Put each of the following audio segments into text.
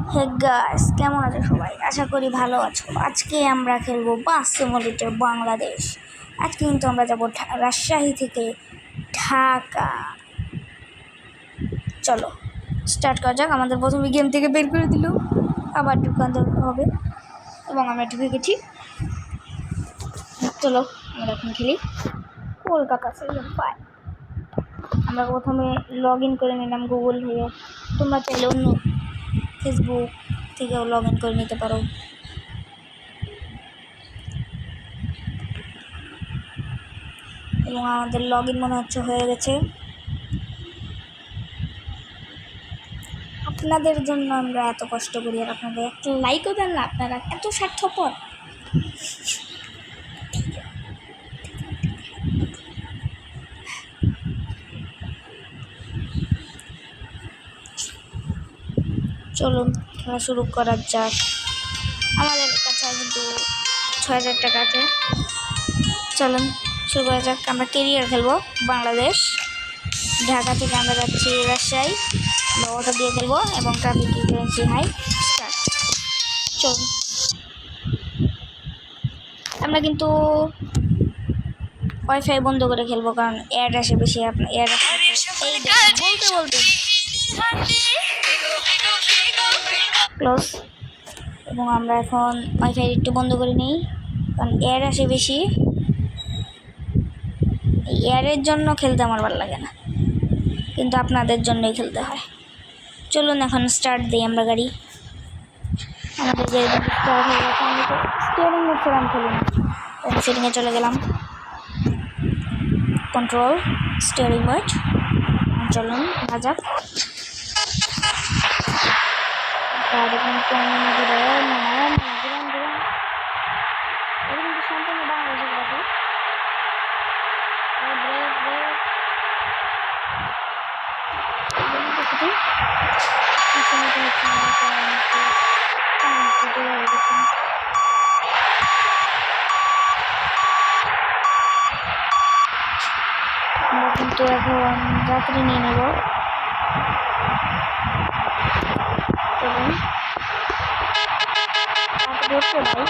Hey guys, কেমন আছো সবাই? আশা করি ভালো আছো। আজকে আমরা খেলবো বাস সিমুলেটর বাংলাদেশ। আজকে কিন্তু আমরা যাব রাজশাহী থেকে ঢাকা। চলো স্টার্ট করা যাক। আমাদের প্রথমে গেম থেকে বের করে দিল, আবার ঢুকাতে হবে এবং আমরা ঢুকে গেছি। চলো আমরা এখন খেলি কলকাতা সিজন 5। আমরা প্রথমে লগ ইন করে নিলাম গুগল থেকে। তোমরা চাইলে অন্য ফেসবুক থেকেও লগ ইন করে নিতে পারো। এবং আমাদের লগ ইন মনে হচ্ছে হয়ে গেছে। আপনাদের জন্য আমরা এত কষ্ট করি আর আপনাদের একটা লাইকও দেন না, আপনারা এত স্বার্থপর। চলুন খেলা শুরু করা যাক। আমাদের কাছে কিন্তু ৬,০০০ টাকা আছে। চলুন শুরু করা যাক। আমরা কেরিয়ার খেলবো বাংলাদেশ। ঢাকা থেকে আমরা যাচ্ছি রাজশাহী। আমরা অটো দিয়ে খেলবো এবং ট্রাফিক ফ্রিকোয়েন্সি হাই। স্টার্ট। চলুন। আমরা কিন্তু ওয়াইফাই বন্ধ করে খেলবো, কারণ এয়ার আসে বেশি। আপনার এয়ার বলতে বলতে ক্লোজ। এবং আমরা এখন ওয়াইফাই একটু বন্ধ করে নিই, কারণ এয়ার আসে বেশি। এয়ারের জন্য খেলতে আমার ভালো লাগে না, কিন্তু আপনাদের জন্যই খেলতে হয়। চলুন এখন স্টার্ট দিই আমরা গাড়ি। আমাদের গাড়ি স্টার্ট হয়ে গেছে। আমি তো স্টিয়ারিং করছিলাম, খেলুন। সেটিংয়ে চলে গেলাম, কন্ট্রোল স্টিয়ারিং মোড। চলুন বাজাক। গাড়ি কিন্তু আমি সম্পূর্ণ বাংলাদেশের গাড়ি। ব্রেক ব্রেক আমরা কিন্তু এখন যাত্রী নিয়ে নেব। চলুন ভাই।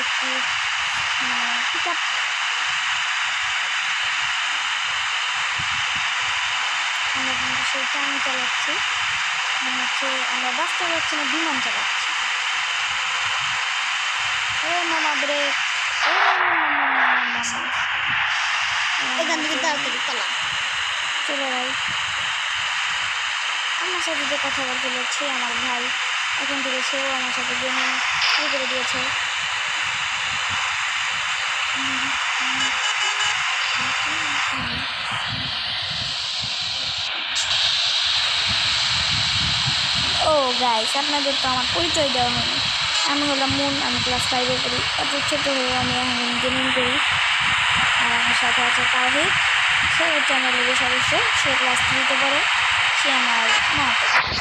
একটু পিক আপ। আমরা কিন্তু সেই ট্রাম চালাচ্ছি, হচ্ছে আমরা বাস চালাচ্ছি না, বিমান চালাচ্ছি। ও মামা ব্রেক, ও মামা এখান থেকে তাড়াতাড়ি পালাম। চলে ভাই। আমার সাথে যে কথা বলতে যাচ্ছি আমার ভাই, এখন থেকে সেও আমার সাথে গেমিং শুরু করে দিয়েছে। ও গাইস, আপনাদের তো আমার পরিচয় দেওয়া হয়নি। আমি হলাম মুন, আমি ক্লাস 5-এ পড়ি। অত ছোটো হয়েও আমি এখন গেমিং করি। আর আমার সাথে আছে তাওহিদ, সে চ্যানেলের সদস্য, সে ক্লাস 3-তে পড়ে, সে আমার মামাতো ভাই।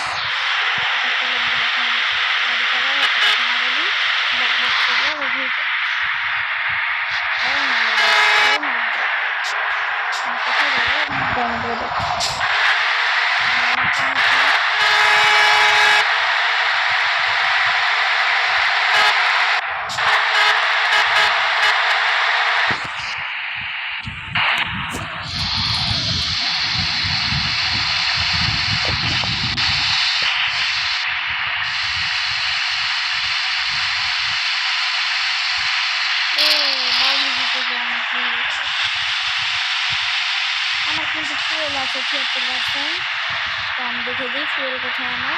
আমার কিন্তু ফুয়েল আছে 76%। তো আমি দেখে দিই ফুয়েল কোথায় আমার।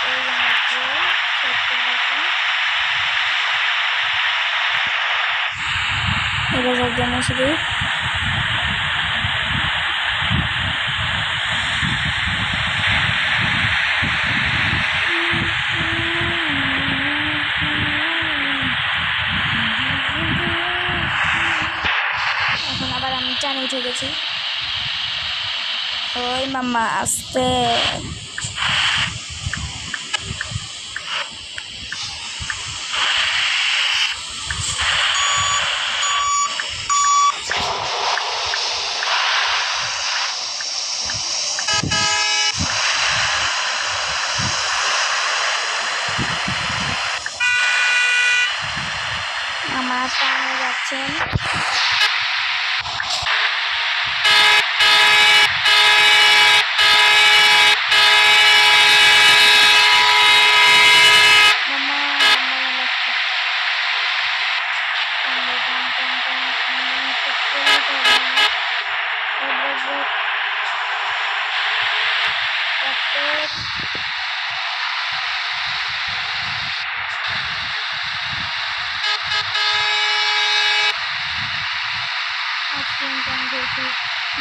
এই আমার ফুয়েল 76%। এটা সব জন্য শুধু এখন আবার আমি টানে উঠে গেছি। ওই মাম্মা আস্তে। আমার টানে যাচ্ছেন।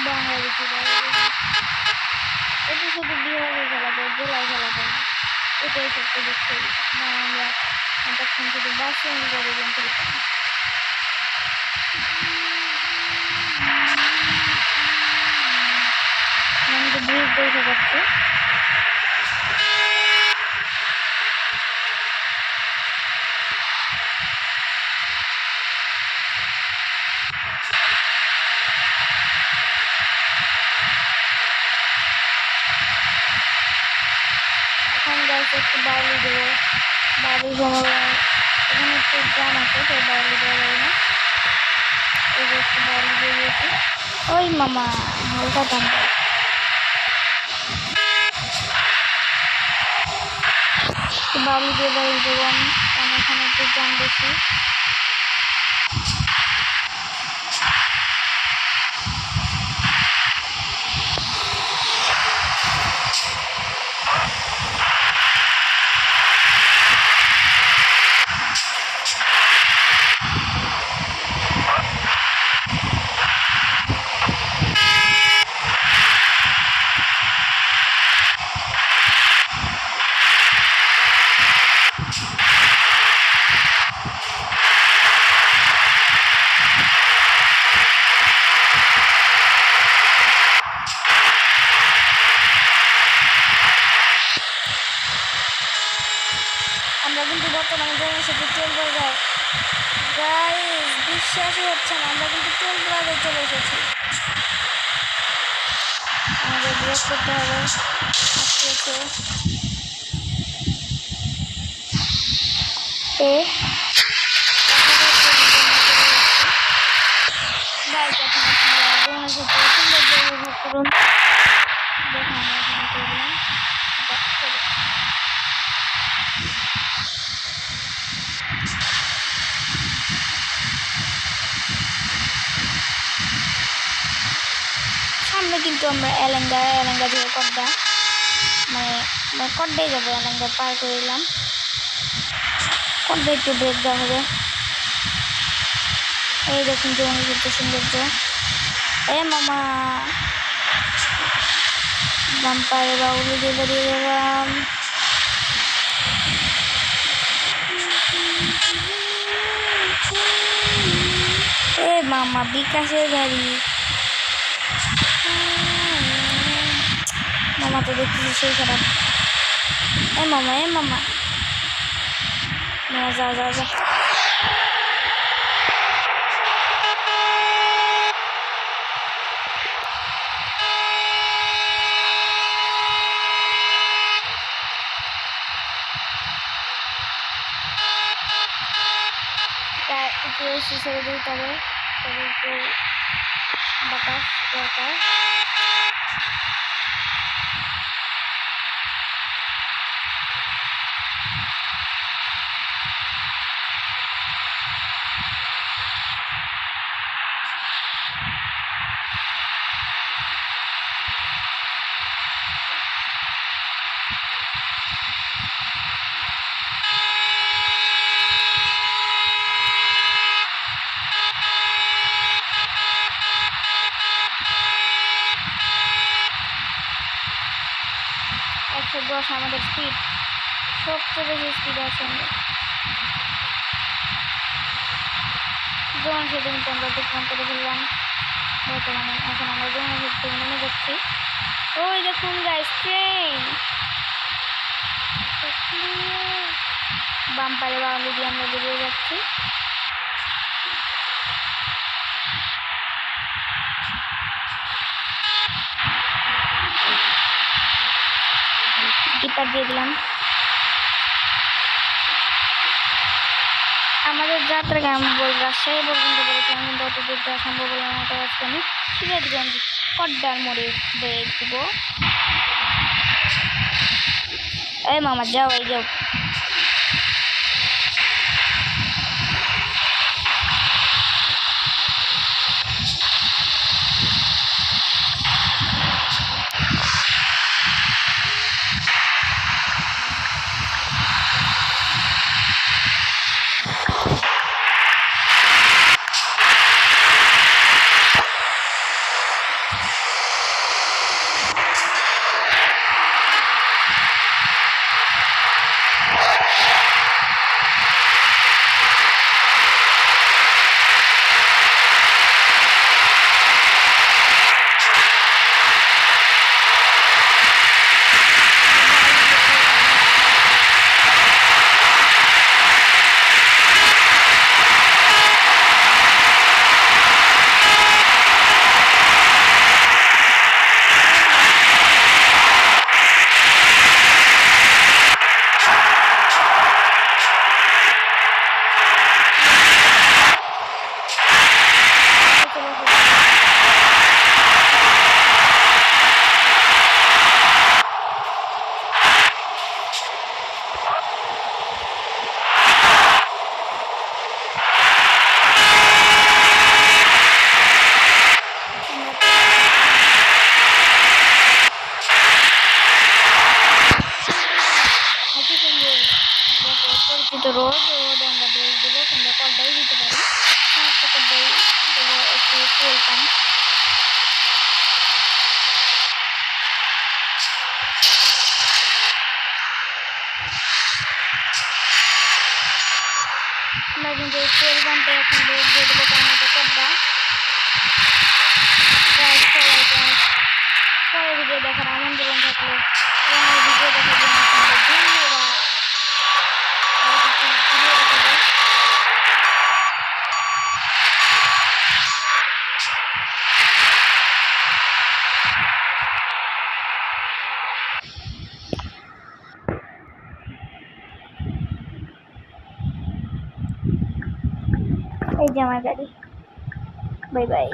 বাংলাদেশি এটা শুধু বিহারে খেলাবো, জেলায় খেলাবো, এটাই সবচেয়ে দেখতে না। আমরা তখন শুধু বাসে করে গেম খেলতাম। আমি তো ব্রিজ দেখে যাচ্ছি। এখন গাছ একটু বাউলি দেবো, বাউলি জমা এখানে একটু গ্রাম আছে, তো বাউলি দেওয়া যাবে না। এই যে একটু বাউলি দিয়ে দিয়েছি। ওই মামা হালকা টানটা একটু বাউলি দিয়ে বাউলি দেবো আমি, কারণ এখানে একটু জাম বেশি। আমরা কিন্তু বর্তমানে জমি সাথে 12 বাজার, গাইস বিশ্বাসই হচ্ছে না, আমরা কিন্তু 12 বাজারে চলে এসেছি। আমাদের ব্রেক করতে হবে আস্তে আস্তে। এ গাইস এখন আপনারা যমুনা সেতুর সৌন্দর্য উপভোগ করুন। দেখুন আমরা এখানে করলাম সামনে কিন্তু আমরা এলেঙ্গা থেকে কড্ডা মানে কড্ডাই যাবো, এলেঙ্গা পার করে দিলাম। কড্ডা একটু ব্রেক দেওয়া হবে। এই দেখুন যমুনা সেতুর সৌন্দর্য। মামা বাম্পারে বাউলি দিয়ে বেরিয়ে গেলাম। মামা বিকাশের গাড়ি। মামা তো দেখতেছি সেই খারাপ। মামা মামা যাও যাও যাও। একটু এসে ছেড়ে দিই, তবে একটু বাতাস দরকার। বস আমাদের স্পিড সবচেয়ে বেশি স্পিড আছে। যমুনা সেতু কিন্তু আমরা অতিক্রম করে ফেললাম বর্তমানে। এখন আমরা যমুনা সেতু থেকে নেমে যাচ্ছি। ওই দেখুন গাইস ট্রেন। বাম্পারে বাউলি দিয়ে আমরা বেরিয়ে যাচ্ছি। টিপার দিয়ে দিলাম। আমাদের যাত্রাকে আমি বলবো রাজশাহী পর্যন্ত বলেছিলাম, কিন্তু অত দূর যাওয়া সম্ভব হলো না। তাই আজকে আমি সিরাজগঞ্জ কড্ডার মোড়ে ব্রেক দিব। মামা যাও, এই যাও। রোড আমরা ব্রেক দেবো, কিংবা কড্ডাই দিতে পারি। সমস্ত কড্ডাই দেবো একটু ফুয়েল পাম্প। আমরা কিন্তু এই ফুয়েল পাম্পে এখন ব্রেক দিয়ে দেবো, কারণ এটা কড্ডা। পরে ভিডিও দেখার আমন্ত্রণ থাকলো এবং এই ভিডিও দেখার জন্য আপনাদের ধন্যবাদ। এই যে আমার গাড়ি। Bye bye.